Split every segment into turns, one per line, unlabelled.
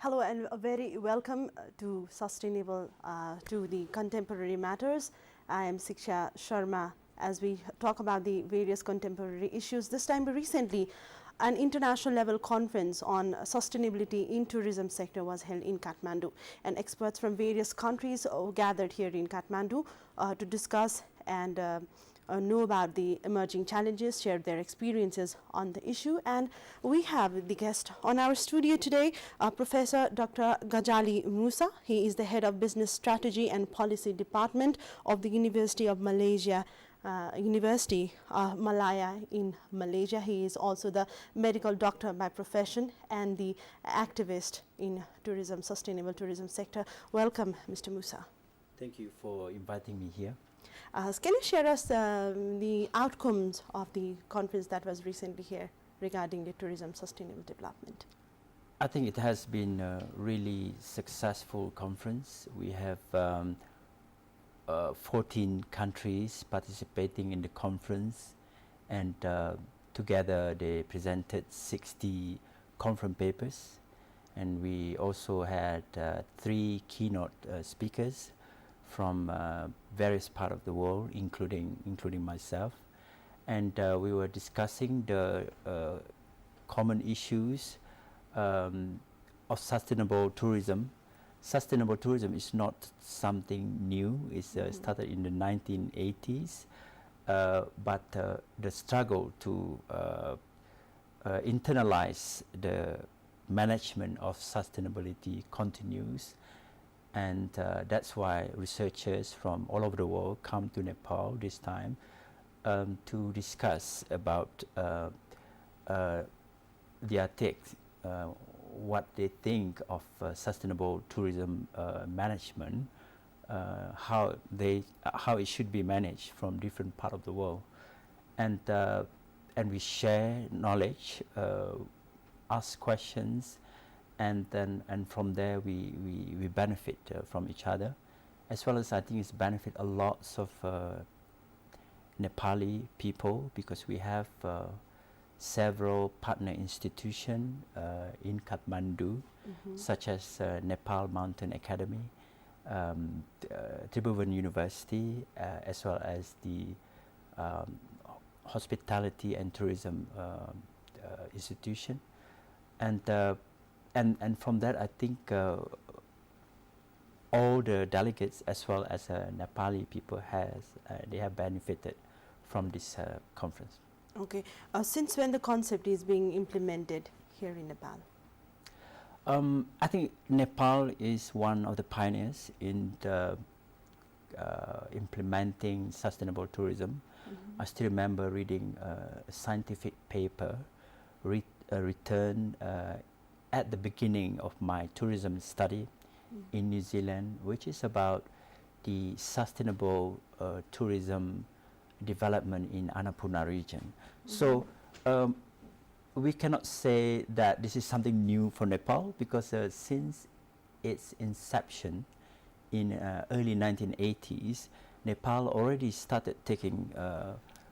Hello and a very welcome to Sustainable to the Contemporary Matters. I am Siksha Sharma as we talk about the various contemporary issues. This time recently an international level conference on sustainability in tourism sector was held in Kathmandu, and experts from various countries gathered here in Kathmandu to discuss and know about the emerging challenges, share their experiences on the issue. And we have the guest on our studio today, Professor Dr. Ghazali Musa. He is the head of Business Strategy and Policy Department of the University of Malaysia, Malaya in Malaysia. He is also the medical doctor by profession and the activist in tourism, sustainable tourism sector. Welcome, Mr. Musa.
Thank you for inviting me here.
Can you share us the outcomes of the conference that was recently here regarding the tourism sustainable development?
I think it has been a really successful conference. We have 14 countries participating in the conference, and together they presented 60 conference papers, and we also had 3 keynote speakers from various parts of the world, including myself, and we were discussing the common issues of sustainable tourism. Sustainable tourism is not something new. It's started in the 1980s, but the struggle to internalize the management of sustainability continues. And that's why researchers from all over the world come to Nepal this time to discuss about their take, what they think of sustainable tourism management, how it should be managed from different parts of the world, and we share knowledge, ask questions. And from there we benefit from each other, as well as I think it's benefit a lot of Nepali people, because we have several partner institutions in Kathmandu, such as Nepal Mountain Academy, Tribhuvan University, as well as the Hospitality and Tourism Institution, and from that, I think all the delegates, as well as Nepali people, they have benefited from this conference.
Okay. Since when the concept is being implemented here in Nepal?
I think Nepal is one of the pioneers in the implementing sustainable tourism. I still remember reading a scientific paper written at the beginning of my tourism study in New Zealand, which is about the sustainable tourism development in Annapurna region. So we cannot say that this is something new for Nepal, because since its inception in early 1980s, Nepal already started taking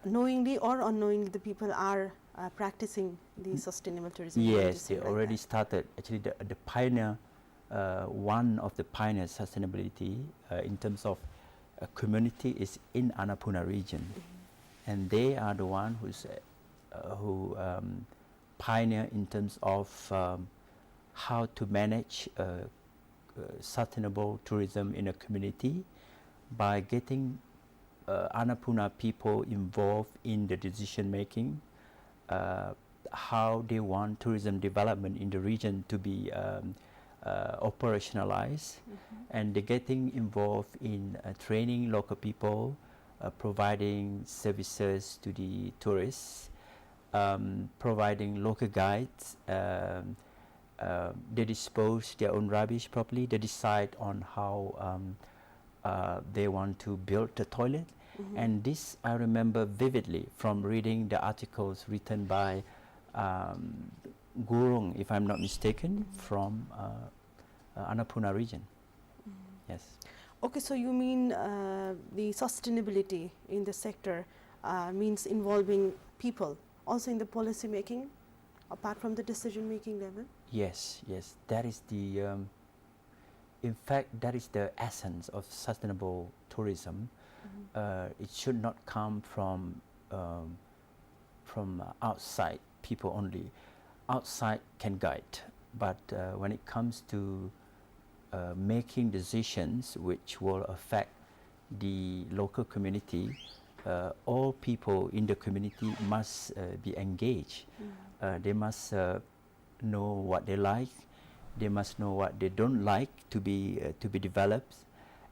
knowingly or unknowingly, the people are practicing the sustainable tourism.
Yes, they already started. Actually, the pioneer, one of the pioneer sustainability in terms of community is in Annapurna region, and they are the one who pioneer in terms of how to manage sustainable tourism in a community by getting Annapurna people involved in the decision making. How they want tourism development in the region to be operationalized, and they're getting involved in training local people, providing services to the tourists, providing local guides. They dispose their own rubbish properly. They decide on how they want to build the toilet. And this I remember vividly from reading the articles written by Gurung, if I'm not mistaken, from Annapurna region. Yes.
Okay, so you mean the sustainability in the sector means involving people also in the policy making? apart from the decision-making level?
Yes, yes, that is the in fact, that is the essence of sustainable tourism. It should not come from outside people only. Outside can guide, but when it comes to making decisions which will affect the local community, all people in the community must be engaged. They must know what they like. They must know what they don't like to be developed,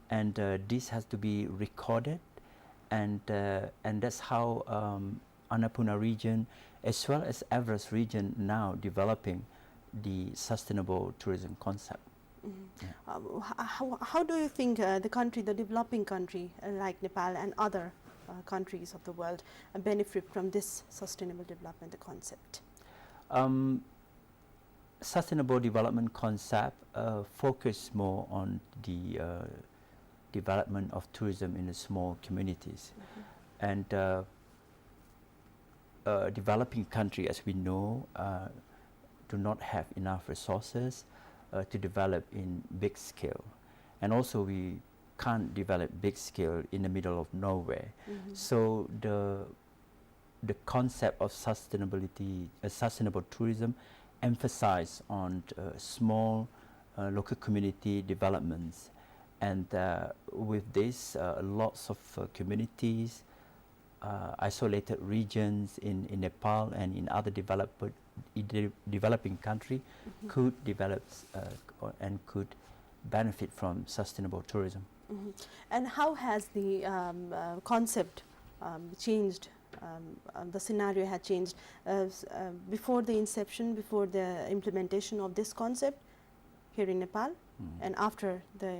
and this has to be recorded, and that's how Annapurna region, as well as Everest region, now developing the sustainable tourism concept.
How do you think the developing country like Nepal and other countries of the world benefit from this sustainable development concept?
Sustainable development concept focus more on the development of tourism in the small communities, and developing country, as we know, do not have enough resources to develop in big scale, and also we can't develop big scale in the middle of nowhere. So the concept of sustainability, sustainable tourism, emphasize on small local community developments, and with this lots of communities, isolated regions in Nepal and in other developing country could develop and could benefit from sustainable tourism.
And how has the concept changed? The scenario had changed before the inception, before the implementation of this concept here in Nepal, and after the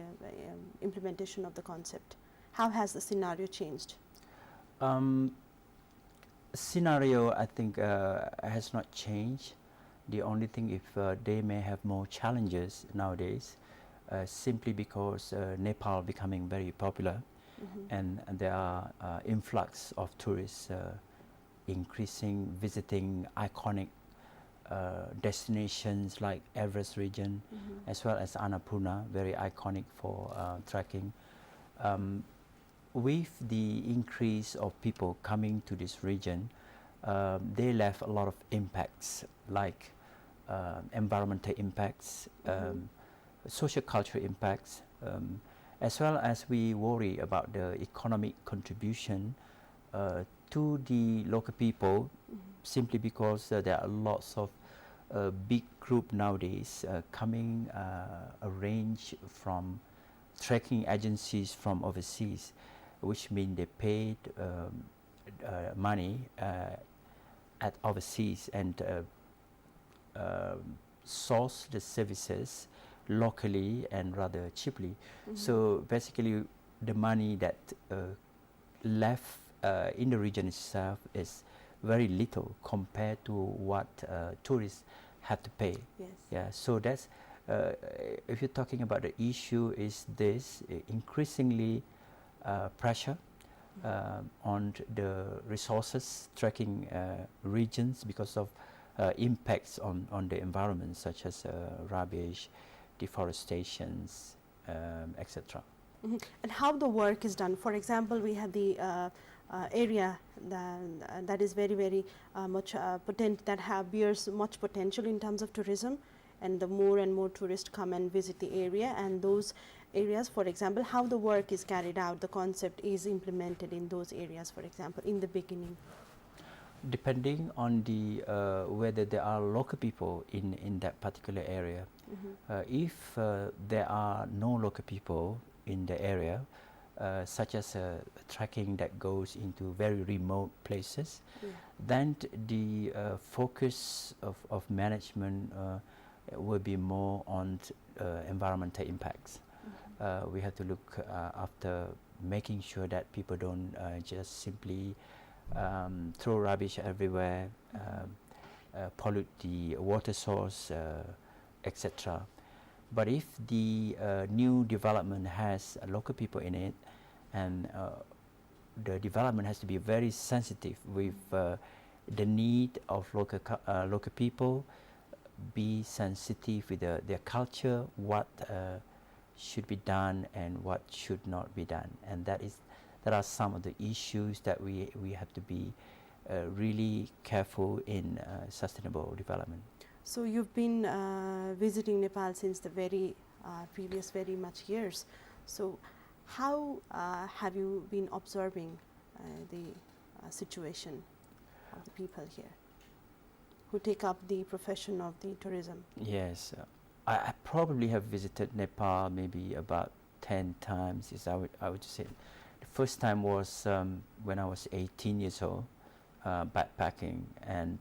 implementation of the concept. How has the scenario changed?
Scenario, I think, has not changed. The only thing, if they may have more challenges nowadays, simply because Nepal becoming very popular, and there are influx of tourists increasing, visiting iconic destinations like Everest region, as well as Annapurna, very iconic for trekking. With the increase of people coming to this region, they left a lot of impacts, like environmental impacts, social cultural impacts, as well as we worry about the economic contribution to the local people, simply because there are lots of big group nowadays coming arranged from trekking agencies from overseas, which means they paid money at overseas and source the services locally and rather cheaply. So basically the money that left in the region itself is very little compared to what tourists have to pay.
Yes.
Yeah, so that's if you're talking about the issue, is this increasingly pressure on the resources tracking regions because of impacts on the environment, such as rubbish, deforestations, etc.
And how the work is done. For example, we have the area that is very much that bears much potential in terms of tourism, and the more and more tourists come and visit the area, and those areas, for example, how the work is carried out, the concept is implemented in those areas, for example, in the beginning.
Depending on the whether there are local people in that particular area. If there are no local people in the area, such as trekking that goes into very remote places, then the focus of management will be more on environmental impacts. We have to look after making sure that people don't just simply throw rubbish everywhere, pollute the water source, etc. But if the new development has local people in it, and the development has to be very sensitive with the need of local people, be sensitive with their culture, what should be done and what should not be done, and that are some of the issues that we have to be really careful in sustainable development.
So you've been visiting Nepal since the very previous very much years. So how have you been observing the situation of the people here who take up the profession of the tourism?
Yes, I probably have visited Nepal maybe about 10 times. Yes, I would say. The first time was when I was 18 years old, backpacking, and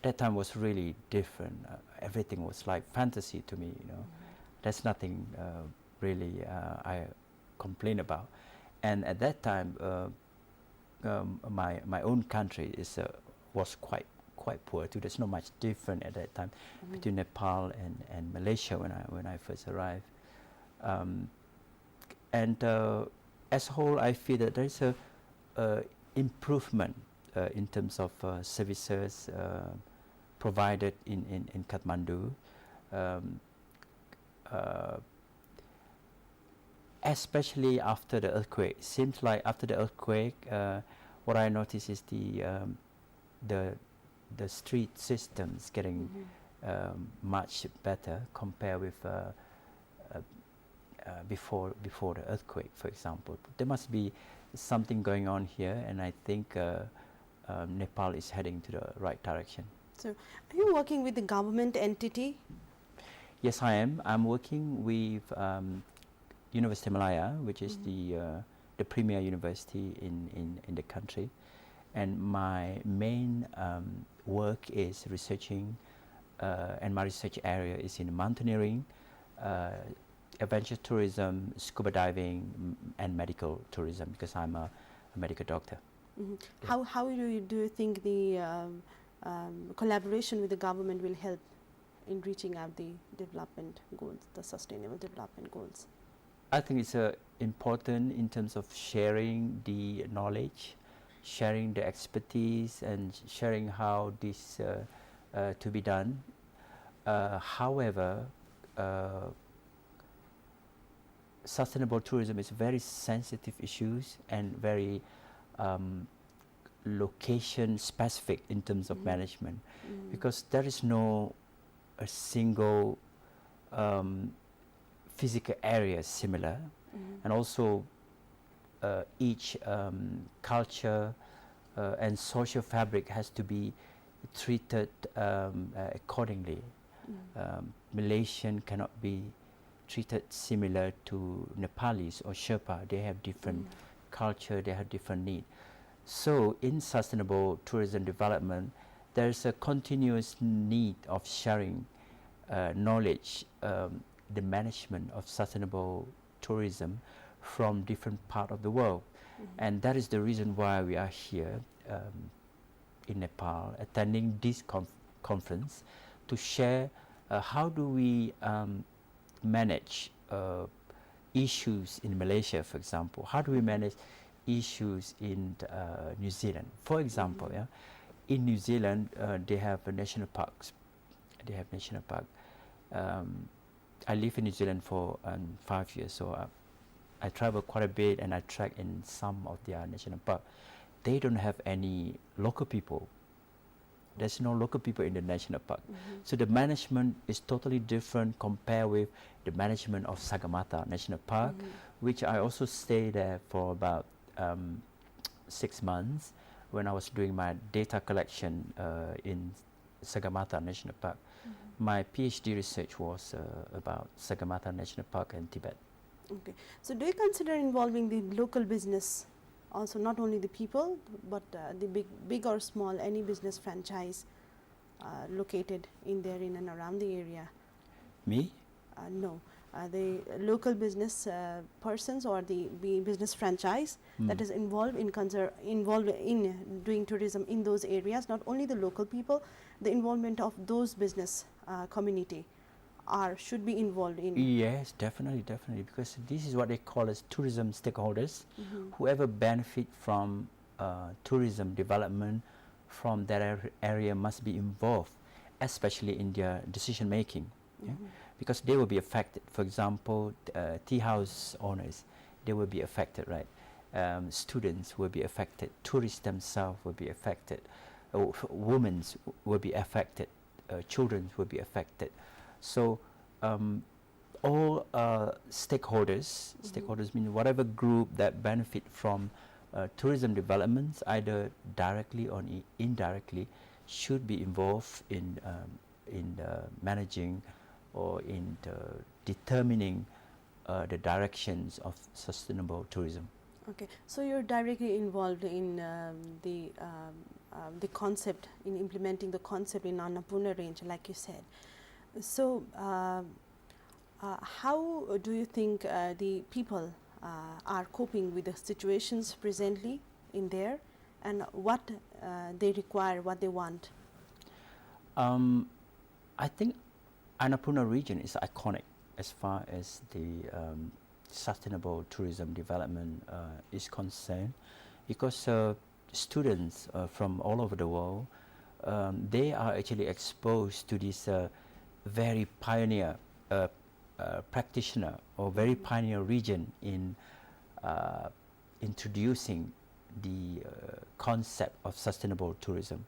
that time was really different. Everything was like fantasy to me, you know. There's nothing really I complain about. And at that time, my own country was quite poor too. There's not much different at that time between Nepal and Malaysia when I first arrived. And as a whole, I feel that there's a improvement in terms of services provided in Kathmandu. Especially after the earthquake. Seems like after the earthquake, what I notice is the street systems getting much better compared with before the earthquake, for example. There must be something going on here, and I think Nepal is heading to the right direction.
So, are you working with the government entity?
Yes, I am. I'm working with University of Malaya, which is the premier university in the country, and my main work is researching, and my research area is in mountaineering, adventure tourism, scuba diving, and medical tourism, because I'm a medical doctor.
Yeah. How do you think the collaboration with the government will help in reaching out the development goals, the sustainable development goals?
I think it's important in terms of sharing the knowledge, sharing the expertise, and sharing how this to be done. However, sustainable tourism is very sensitive issues and very location specific in terms of management, because there is no a single physical area similar, and also each culture and social fabric has to be treated accordingly. Malaysian cannot be treated similar to Nepalis or Sherpa. They have different culture, they have different need. So in sustainable tourism development, there's a continuous need of sharing knowledge, the management of sustainable tourism from different parts of the world. And that is the reason why we are here in Nepal attending this conference to share how do we manage issues in Malaysia, for example. How do we manage issues in New Zealand? For example, in New Zealand, they have national parks. They have national park. I live in New Zealand for 5 years, so I travel quite a bit, and I track in some of their national park. They don't have any local people. There's no local people in the national park. So the management is totally different compared with the management of Sagarmatha National Park, which I also stayed there for about 6 months when I was doing my data collection in Sagarmatha National Park. My PhD research was about Sagarmatha National Park and Tibet.
Okay. So do you consider involving the local business also, not only the people, but the big or small, any business franchise located in there, in and around the area?
Me?
No. The local business persons or the business franchise that is involved in doing tourism in those areas, not only the local people, the involvement of those business community should be involved in.
Yes, definitely, because this is what they call as tourism stakeholders. Whoever benefit from tourism development from that area must be involved, especially in their decision making, yeah? Because they will be affected. For example, tea house owners, they will be affected, right? Students will be affected, tourists themselves will be affected, women will be affected, children will be affected. So all stakeholders, stakeholders mean whatever group that benefit from tourism developments, either directly or indirectly, should be involved in managing or in determining the directions of sustainable tourism.
Okay, so you're directly involved in the concept, in implementing the concept in Annapurna range, like you said. So how do you think the people are coping with the situations presently in there, and what they require, what they want?
I think Annapurna region is iconic as far as the sustainable tourism development is concerned, because students from all over the world, they are actually exposed to this very pioneer practitioner or very pioneer region in introducing the concept of sustainable tourism.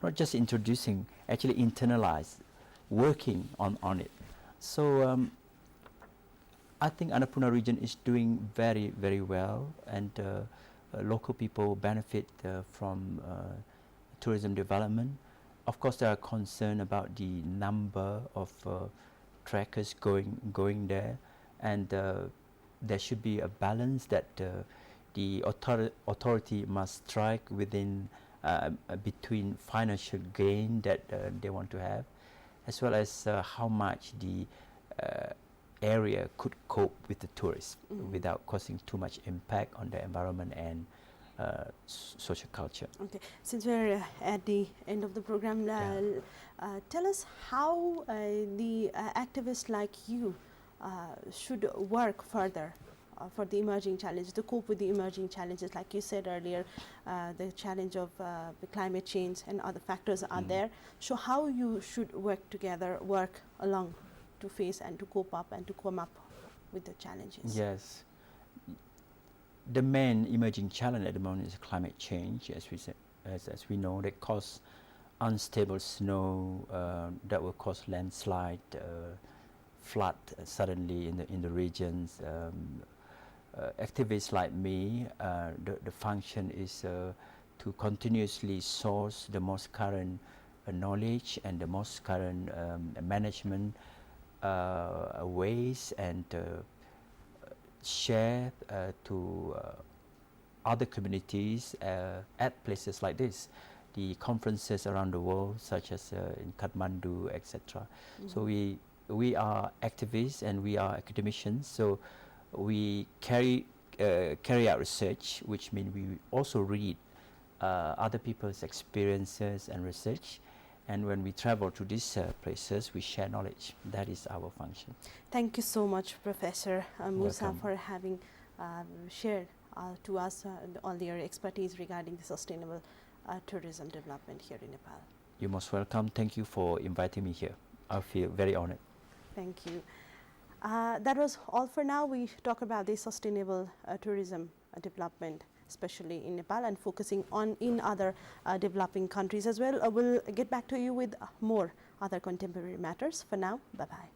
Not just introducing, actually internalize, working on it. So I think Annapurna region is doing very, very well, and local people benefit from tourism development. Of course, there are concerns about the number of trekkers going there, and there should be a balance that the authority must strike within between financial gain that they want to have, as well as how much the area could cope with the tourists without causing too much impact on the environment and social culture.
Okay, since we're at the end of the program, tell us how the activists like you should work further for the emerging challenges, to cope with the emerging challenges. Like you said earlier, the challenge of the climate change and other factors are there. So how you should work together, work along to face and to cope up and to come up with the challenges?
Yes. The main emerging challenge at the moment is climate change, as we said, as we know, that cause unstable snow, that will cause landslide, flood suddenly in the regions. Activists like me, the function is to continuously source the most current knowledge and the most current management ways, and share to other communities at places like this, the conferences around the world, such as in Kathmandu, etc. So we are activists and we are academicians. So we carry out research, which means we also read other people's experiences and research. And when we travel to these places, we share knowledge. That is our function.
Thank you so much, Professor Musa,
Welcome.
for having shared to us all your expertise regarding the sustainable tourism development here in Nepal.
You're most welcome. Thank you for inviting me here. I feel very honored.
Thank you. That was all for now. We talk about the sustainable tourism development, especially in Nepal, and focusing on in other developing countries as well. We'll get back to you with more other contemporary matters. For now, bye-bye.